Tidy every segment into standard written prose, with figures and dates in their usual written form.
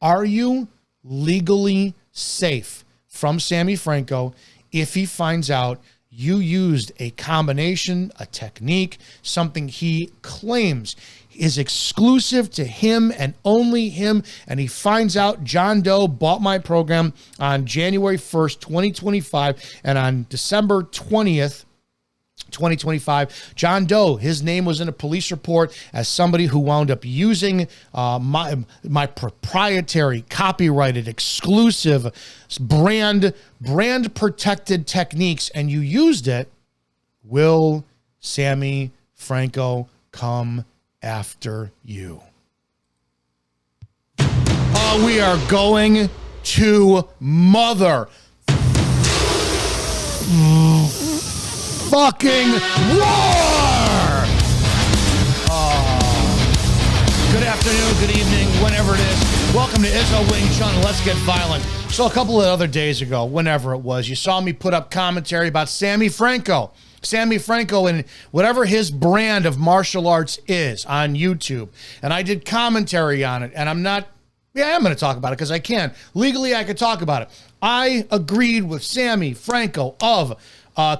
Are you legally safe from Sammy Franco if he finds out you used a combination, a technique, something he claims is exclusive to him and only him, and he finds out John Doe bought my program on January 1st, 2025, and on December 20th, 2025, John Doe, his name was in a police report as somebody who wound up using my proprietary, copyrighted, exclusive, brand protected techniques, and you used it. Will Sammy Franco come after you? We are going to mother fucking war. Good afternoon, good evening, whenever it is. Welcome to Izzo Wing Chun. Let's get violent. So a couple of other days ago, whenever it was, you saw me put up commentary about Sammy Franco. Sammy Franco and whatever his brand of martial arts is on YouTube. And I did commentary on it. And I am going to talk about it because I can. Legally, I could talk about it. I agreed with Sammy Franco of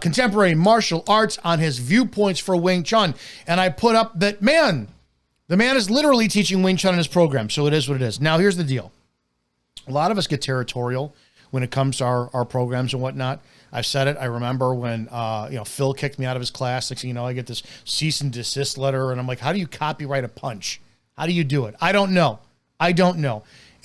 contemporary martial arts on his viewpoints for Wing Chun. And I put up that, man, the man is literally teaching Wing Chun in his program. So it is what it is. Now, here's the deal. A lot of us get territorial when it comes to our programs and whatnot. I've said it. I remember when, Phil kicked me out of his class. Next thing you know, I get this cease and desist letter. And I'm like, how do you copyright a punch? How do you do it? I don't know.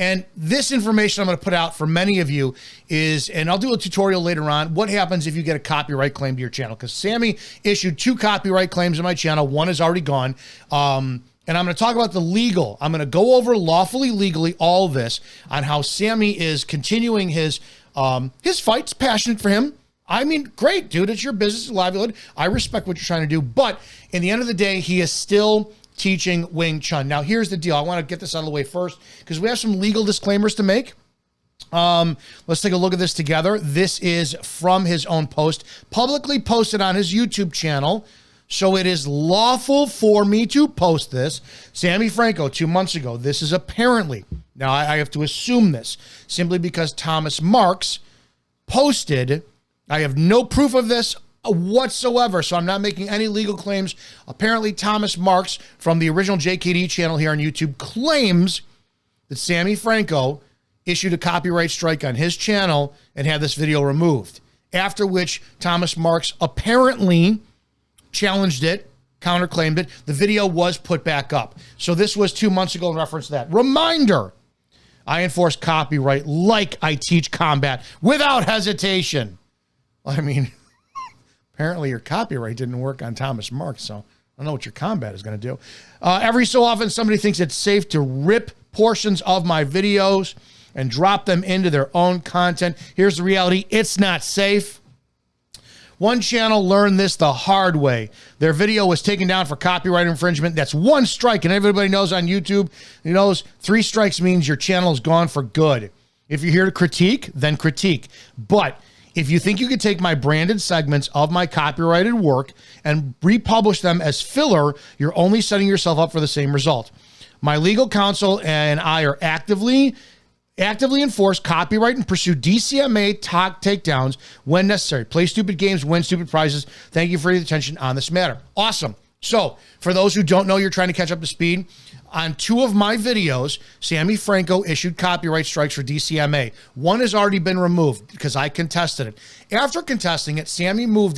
And this information I'm going to put out for many of you is, and I'll do a tutorial later on, what happens if you get a copyright claim to your channel. Because Sammy issued 2 copyright claims on my channel. One is already gone. And I'm going to talk about the legal. I'm going to go over lawfully, legally, all this on how Sammy is continuing his fight's passionate for him. I mean, great, dude. It's your business, livelihood. I respect what you're trying to do. But in the end of the day, he is still teaching Wing Chun. Now, here's the deal. I want to get this out of the way first because we have some legal disclaimers to make. Let's take a look at this together. This is from his own post, publicly posted on his YouTube channel. So it is lawful for me to post this. Sammy Franco, 2 months ago. This is apparently, now I have to assume this, simply because Thomas Marks posted. I have no proof of this whatsoever, so I'm not making any legal claims. Apparently, Thomas Marks from the original JKD channel here on YouTube claims that Sammy Franco issued a copyright strike on his channel and had this video removed. After which, Thomas Marks apparently challenged it, counterclaimed it. The video was put back up. So this was 2 months ago in reference to that. Reminder, I enforce copyright like I teach combat without hesitation. I mean, apparently your copyright didn't work on Thomas Marks, so I don't know what your combat is going to do. Every so often, somebody thinks it's safe to rip portions of my videos and drop them into their own content. Here's the reality. It's not safe. One channel learned this the hard way. Their video was taken down for copyright infringement. That's 1 strike, and everybody knows on YouTube, 3 strikes means your channel is gone for good. If you're here to critique, then critique. But if you think you could take my branded segments of my copyrighted work and republish them as filler, you're only setting yourself up for the same result. My legal counsel and I are actively enforce copyright and pursue DCMA takedowns when necessary. Play stupid games, win stupid prizes. Thank you for your attention on this matter. Awesome. So for those who don't know, you're trying to catch up to speed. On 2 of my videos, Sammy Franco issued copyright strikes for DCMA. 1 has already been removed because I contested it. After contesting it, Samuel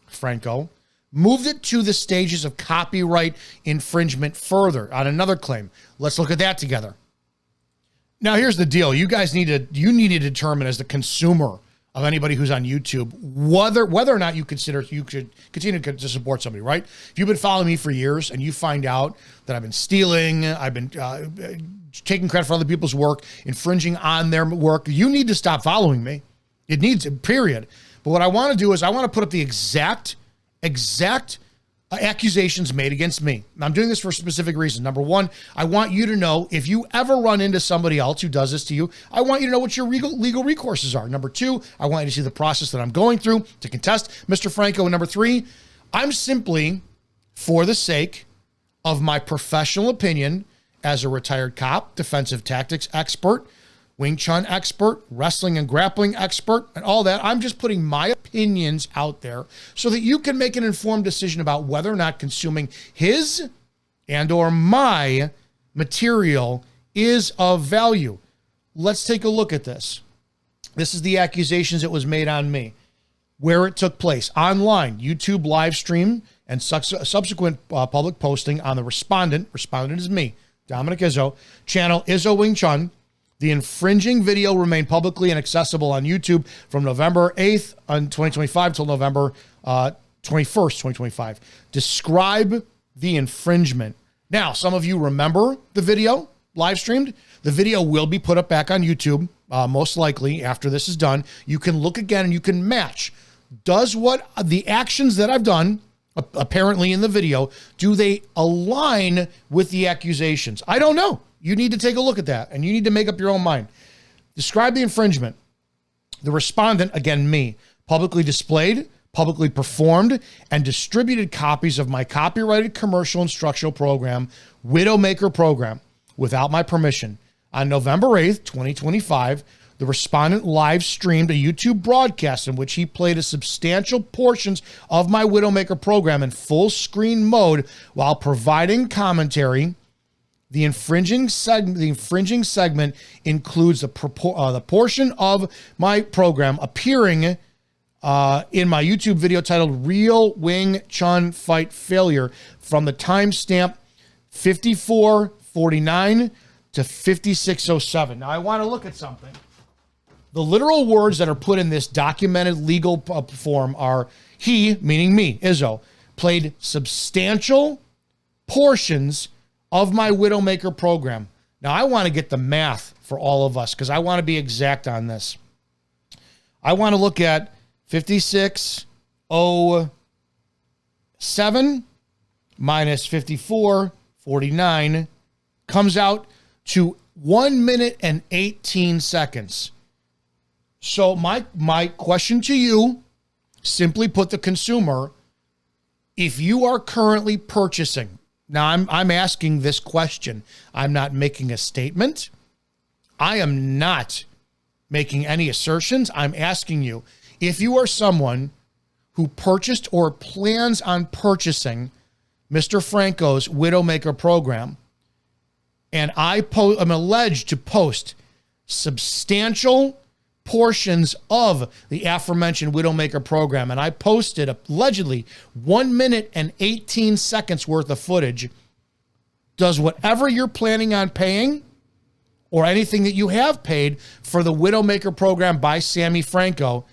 Franco moved it to the stages of copyright infringement further on another claim. Let's look at that together. Now, here's the deal. You guys need to determine as the consumer of anybody who's on YouTube, whether or not you should continue to support somebody, right? If you've been following me for years and you find out that I've been stealing, I've been taking credit for other people's work, infringing on their work, you need to stop following me. It needs, period. But what I want to do is I want to put up the exact accusations made against me. And I'm doing this for a specific reason. Number 1, I want you to know if you ever run into somebody else who does this to you, I want you to know what your legal recourses are. Number 2, I want you to see the process that I'm going through to contest Mr. Franco. And number 3, I'm simply, for the sake of my professional opinion as a retired cop, defensive tactics expert, Wing Chun expert, wrestling and grappling expert, and all that. I'm just putting my opinions out there so that you can make an informed decision about whether or not consuming his and or my material is of value. Let's take a look at this. This is the accusations that was made on me, where it took place online, YouTube live stream, and subsequent public posting on the respondent is me, Dominick Izzo, channel Izzo Wing Chun. The infringing video remained publicly inaccessible on YouTube from November 8th on 2025 till November 21st, 2025. Describe the infringement. Now, some of you remember the video live streamed. The video will be put up back on YouTube, most likely after this is done. You can look again and you can match. Does what the actions that I've done, apparently in the video, do they align with the accusations? I don't know. You need to take a look at that and you need to make up your own mind. Describe the infringement. The respondent, again, me, publicly displayed, publicly performed, and distributed copies of my copyrighted commercial instructional program, Widowmaker program, without my permission. On November 8th, 2025, the respondent live streamed a YouTube broadcast in which he played a substantial portions of my Widowmaker program in full screen mode while providing commentary. The infringing segment includes the portion of my program appearing in my YouTube video titled Real Wing Chun Fight Failure from the timestamp 54:49 to 56:07. Now I want to look at something. The literal words that are put in this documented legal form are he, meaning me, Izzo, played substantial portions of my Widowmaker program. Now, I want to get the math for all of us because I want to be exact on this. I want to look at 56:07 minus 54:49 comes out to 1 minute and 18 seconds. So my question to you, simply put, the consumer, if you are currently purchasing, now I'm asking this question. I'm not making a statement. I am not making any assertions. I'm asking you, if you are someone who purchased or plans on purchasing Mr. Franco's Widowmaker program, and I'm alleged to post substantial portions of the aforementioned Widowmaker program, and I posted allegedly 1 minute and 18 seconds worth of footage, does whatever you're planning on paying or anything that you have paid for the Widowmaker program by Sammy Franco,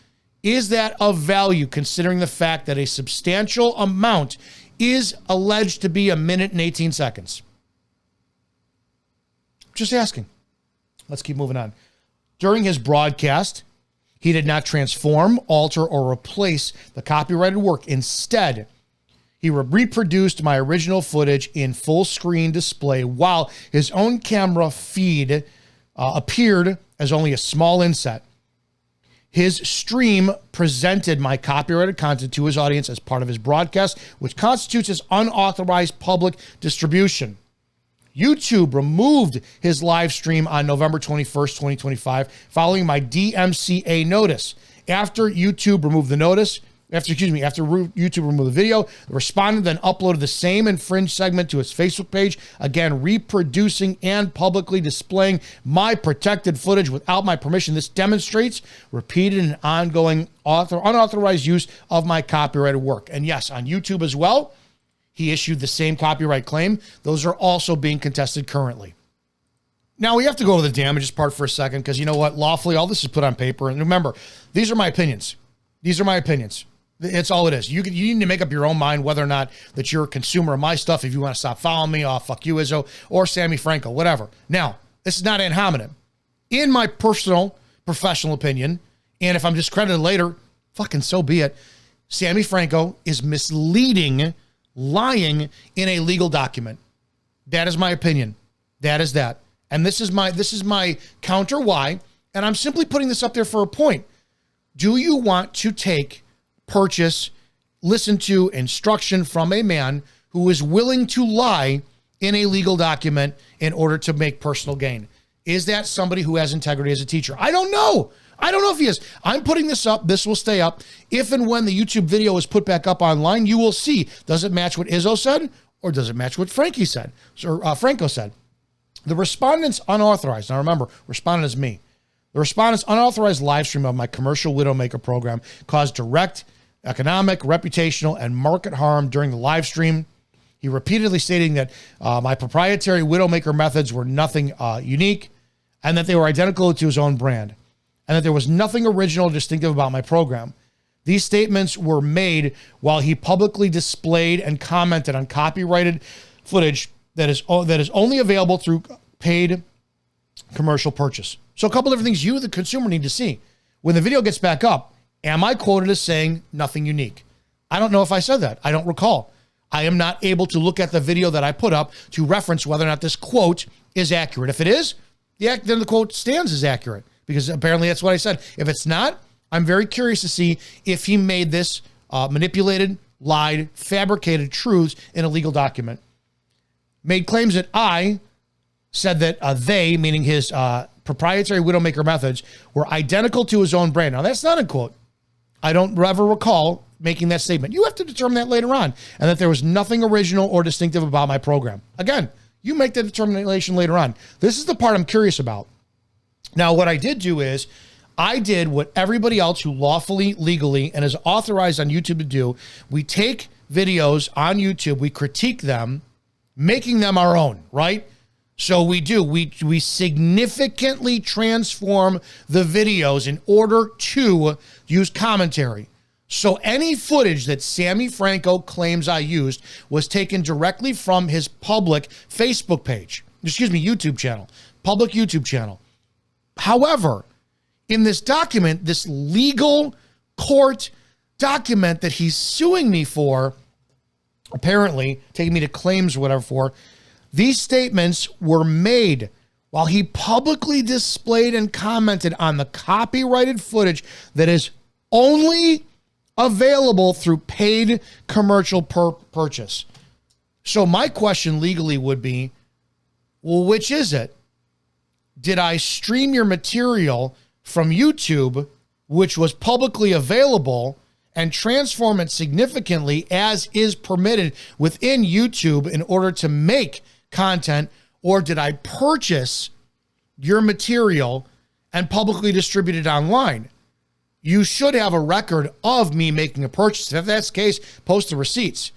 is that of value considering the fact that a substantial amount is alleged to be 1 minute and 18 seconds? Just asking. Let's keep moving on. During his broadcast, he did not transform, alter, or replace the copyrighted work. Instead, he reproduced my original footage in full screen display while his own camera feed appeared as only a small inset. His stream presented my copyrighted content to his audience as part of his broadcast, which constitutes his unauthorized public distribution. YouTube removed his live stream on November 21st, 2025, following my DMCA notice. After YouTube removed the video, the respondent then uploaded the same infringed segment to his Facebook page, again reproducing and publicly displaying my protected footage without my permission. This demonstrates repeated and ongoing unauthorized use of my copyrighted work. And yes, on YouTube as well, he issued the same copyright claim. Those are also being contested currently. Now, we have to go to the damages part for a second because you know what? Lawfully, all this is put on paper. And remember, these are my opinions. These are my opinions. It's all it is. You need to make up your own mind whether or not that you're a consumer of my stuff. If you want to stop following me, fuck you, Izzo, or Sammy Franco, whatever. Now, this is not ad hominem. In my personal, professional opinion, and if I'm discredited later, fucking so be it, Sammy Franco is misleading, lying in a legal document. That is my opinion. That is that. And this is my counter why, and I'm simply putting this up there for a point. Do you want to listen to instruction from a man who is willing to lie in a legal document in order to make personal gain. Is that somebody who has integrity as a teacher? I don't know. I don't know if he is. I'm putting this up. This will stay up. If and when the YouTube video is put back up online, you will see, does it match what Izzo said or does it match what Frankie said, or Franco said? The respondent's unauthorized. Now remember, respondent is me. The respondent's unauthorized live stream of my commercial Widowmaker program caused direct economic, reputational, and market harm during the live stream. He repeatedly stating that my proprietary Widowmaker methods were nothing unique and that they were identical to his own brand and that there was nothing original or distinctive about my program. These statements were made while he publicly displayed and commented on copyrighted footage that is only available through paid commercial purchase. So a couple different things you, the consumer, need to see. When the video gets back up, am I quoted as saying nothing unique? I don't know if I said that. I don't recall. I am not able to look at the video that I put up to reference whether or not this quote is accurate. If it is, then the quote stands as accurate because apparently that's what I said. If it's not, I'm very curious to see if he made this manipulated, lied, fabricated truths in a legal document. Made claims that I said that they, meaning his proprietary Widowmaker methods, were identical to his own brand. Now, that's not a quote. I don't ever recall making that statement. You have to determine that later on, and that there was nothing original or distinctive about my program. Again, you make that determination later on. This is the part I'm curious about. Now, what I did do is I did what everybody else who lawfully, legally, and is authorized on YouTube to do. We take videos on YouTube, we critique them, making them our own, right? So we significantly transform the videos in order to use commentary. So any footage that Sammy Franco claims I used was taken directly from his public Facebook page, YouTube channel, public YouTube channel. However, in this document, this legal court document that he's suing me for, apparently taking me to claims or whatever for, these statements were made while he publicly displayed and commented on the copyrighted footage that is only available through paid commercial purchase. So my question legally would be, well, which is it? Did I stream your material from YouTube, which was publicly available, and transform it significantly as is permitted within YouTube in order to make content, or did I purchase your material and publicly distribute it online? You should have a record of me making a purchase. If that's the case, post the receipts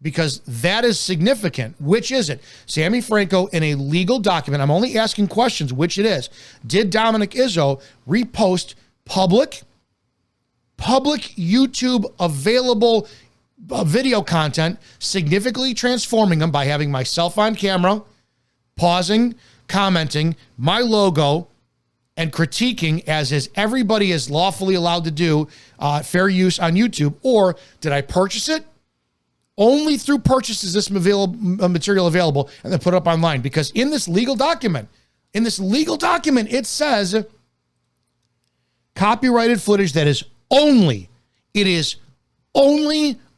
because that is significant. Which is it? Sammy Franco in a legal document. I'm only asking questions, which it is. Did Dominick Izzo repost public YouTube available video content, significantly transforming them by having myself on camera, pausing, commenting, my logo, and critiquing as is everybody is lawfully allowed to do, fair use on YouTube? Or did I purchase it? Only through purchase is this material available and then put it up online. Because in this legal document, it says copyrighted footage that is only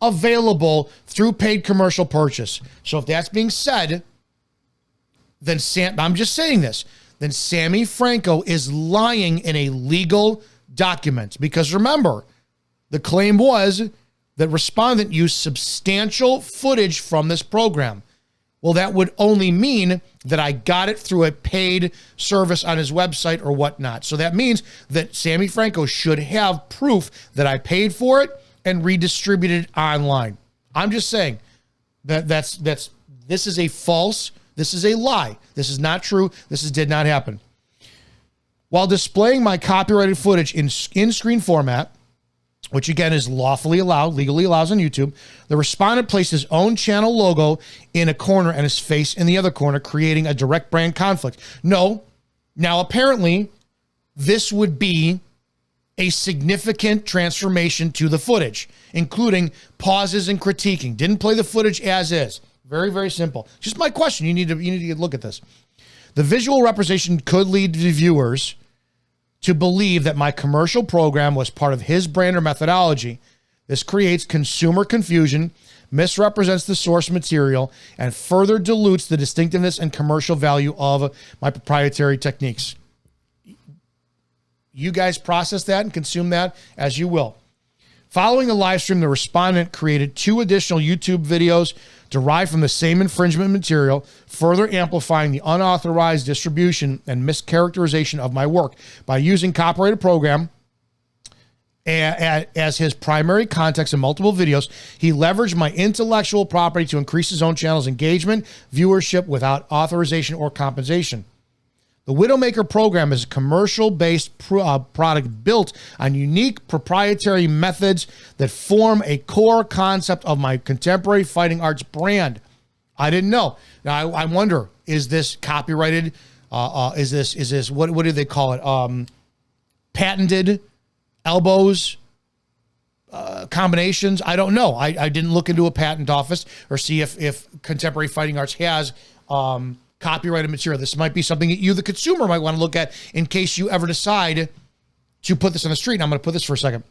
available through paid commercial purchase. So if that's being said, then I'm just saying this, then Sammy Franco is lying in a legal document. Because remember, the claim was that respondent used substantial footage from this program. Well, that would only mean that I got it through a paid service on his website or whatnot. So that means that Sammy Franco should have proof that I paid for it and redistributed it online. I'm just saying that this is a false, this is a lie. This is not true. Did not happen. While displaying my copyrighted footage in screen format, which again is lawfully allowed, legally allows on YouTube, the respondent placed his own channel logo in a corner and his face in the other corner, creating a direct brand conflict. No. Now, apparently, this would be a significant transformation to the footage, including pauses and critiquing. Didn't play the footage as is. Very, very simple. Just my question. You need to look at this. The visual representation could lead the viewers to believe that my commercial program was part of his brand or methodology. This creates consumer confusion, misrepresents the source material, and further dilutes the distinctiveness and commercial value of my proprietary techniques. You guys process that and consume that as you will. Following the live stream, the respondent created 2 additional YouTube videos derived from the same infringement material, further amplifying the unauthorized distribution and mischaracterization of my work. By using copyrighted program as his primary context in multiple videos, he leveraged my intellectual property to increase his own channel's engagement, viewership without authorization or compensation. The Widowmaker program is a commercial-based product built on unique proprietary methods that form a core concept of my contemporary fighting arts brand. I didn't know. Now, I wonder, is this copyrighted? Is this what do they call it? Patented elbows, combinations? I don't know. I didn't look into a patent office or see if Contemporary Fighting Arts has copyrighted material. This might be something that you, the consumer, might want to look at in case you ever decide to put this on the street. And I'm going to put this for a second.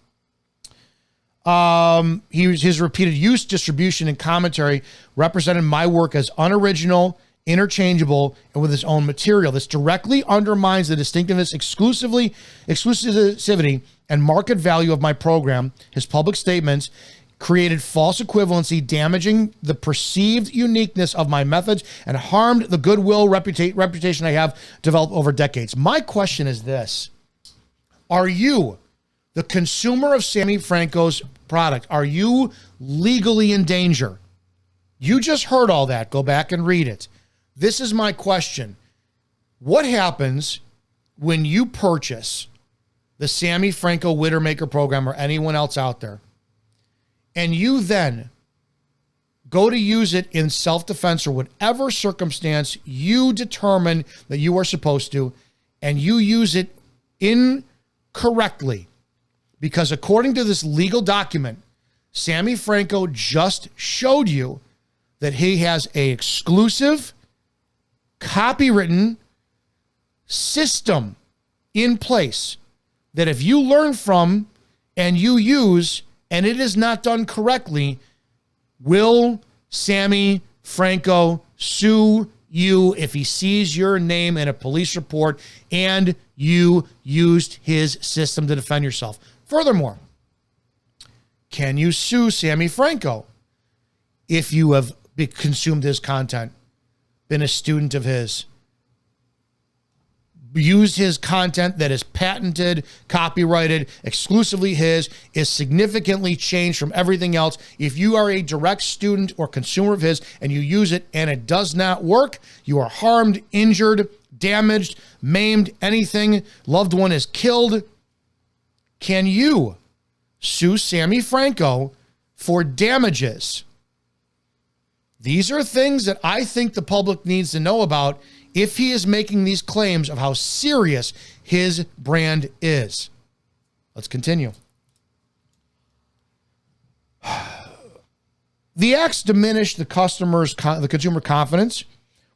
His repeated use, distribution, and commentary represented my work as unoriginal, interchangeable, and with his own material. This directly undermines the distinctiveness, exclusivity, and market value of my program. His public statements created false equivalency, damaging the perceived uniqueness of my methods, and harmed the goodwill reputation I have developed over decades. My question is this: are you, the consumer of Sammy Franco's product, are you legally in danger? You just heard all that. Go back and read it. This is my question. What happens when you purchase the Sammy Franco Widowmaker program or anyone else out there, and you then go to use it in self-defense or whatever circumstance you determine that you are supposed to, and you use it incorrectly? Because according to this legal document, Sammy Franco just showed you that he has an exclusive, copywritten system in place that if you learn from and you use, and it is not done correctly, will Sammy Franco sue you if he sees your name in a police report and you used his system to defend yourself? Furthermore, can you sue Sammy Franco if you have consumed his content, been a student of his, used his content that is patented, copyrighted, exclusively his, is significantly changed from everything else? If you are a direct student or consumer of his and you use it and it does not work, you are harmed, injured, damaged, maimed, anything, loved one is killed, can you sue Sammy Franco for damages? These are things that I think the public needs to know about if he is making these claims of how serious his brand is. Let's continue. The acts diminish the consumer confidence,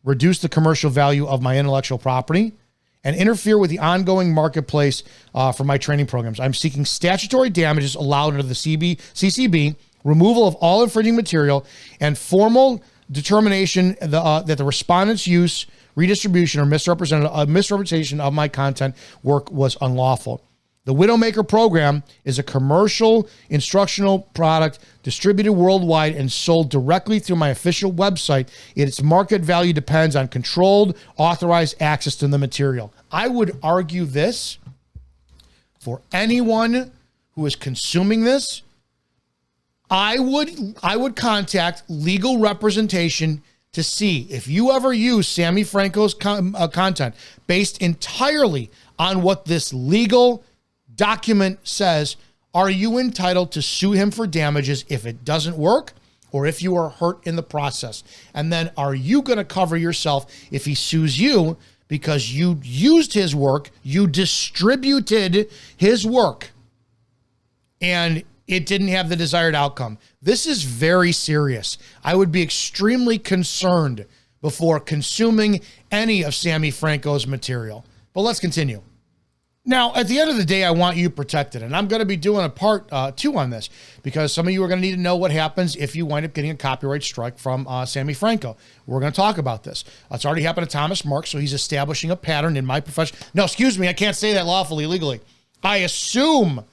reduce the commercial value of my intellectual property, and interfere with the ongoing marketplace for my training programs. I'm seeking statutory damages allowed under the CCB, removal of all infringing material, and formal determination that the respondent's use, redistribution, or misrepresentation of my content work was unlawful. The Widowmaker program is a commercial instructional product distributed worldwide and sold directly through my official website. Its market value depends on controlled, authorized access to the material. I would argue this for anyone who is consuming this. I would contact legal representation to see if you ever use Sammy Franco's content based entirely on what this legal document says. Are you entitled to sue him for damages if it doesn't work or if you are hurt in the process? And then are you going to cover yourself if he sues you because you used his work, you distributed his work, and it didn't have the desired outcome? This is very serious. I would be extremely concerned before consuming any of Sammy Franco's material. But let's continue. Now, at the end of the day, I want you protected, and I'm going to be doing a part 2 on this because some of you are going to need to know what happens if you wind up getting a copyright strike from Sammy Franco. We're going to talk about this. It's already happened to Thomas Marks, so he's establishing a pattern in my profession. No, excuse me, I can't say that lawfully, legally. I assume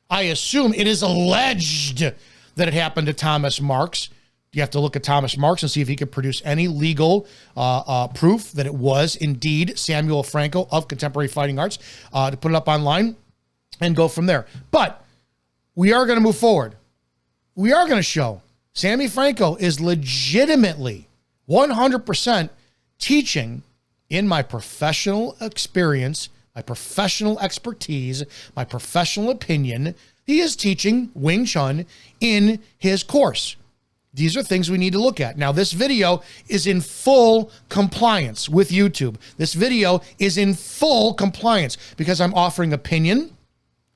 it is alleged that it happened to Thomas Marks. You have to look at Thomas Marks and see if he could produce any legal proof that it was indeed Samuel Franco of Contemporary Fighting Arts to put it up online and go from there. But we are going to move forward. We are going to show Sammy Franco is legitimately 100% teaching in my professional experience, my professional expertise, my professional opinion. He is teaching Wing Chun in his course. These are things we need to look at. Now, this video is in full compliance with YouTube. This video is in full compliance because I'm offering opinion.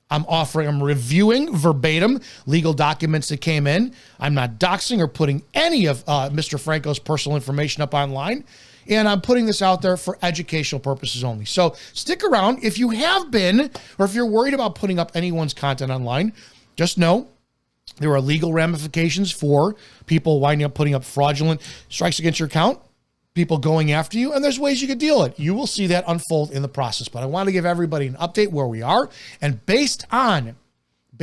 I'm reviewing verbatim legal documents that came in. I'm not doxing or putting any of Mr. Franco's personal information up online. And I'm putting this out there for educational purposes only. So stick around. If you have been, or if you're worried about putting up anyone's content online, just know there are legal ramifications for people winding up putting up fraudulent strikes against your account, people going after you, and there's ways you could deal it. You will see that unfold in the process. But I want to give everybody an update where we are. And based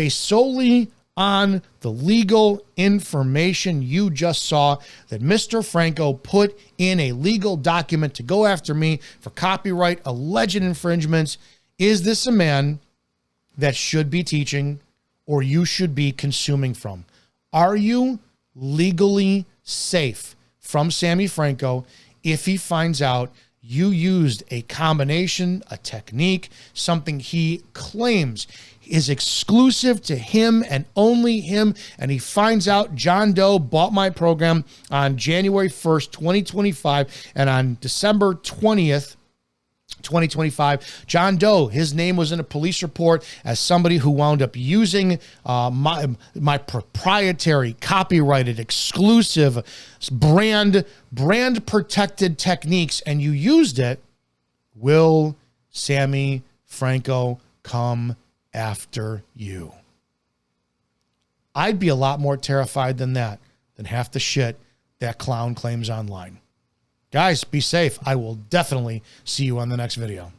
solely on the legal information you just saw that Mr. Franco put in a legal document to go after me for copyright alleged infringements, is this a man that should be teaching or you should be consuming from? Are you legally safe from Sammy Franco if he finds out you used a combination, a technique, something he claims is exclusive to him and only him, and he finds out John Doe bought my program on January 1st, 2025, and on December 20th, 2025, John Doe, his name was in a police report as somebody who wound up using my proprietary, copyrighted, exclusive, brand protected techniques, and you used it. Will Sammy Franco come after you? I'd be a lot more terrified than that, than half the shit that clown claims online. Guys, be safe. I will definitely see you on the next video.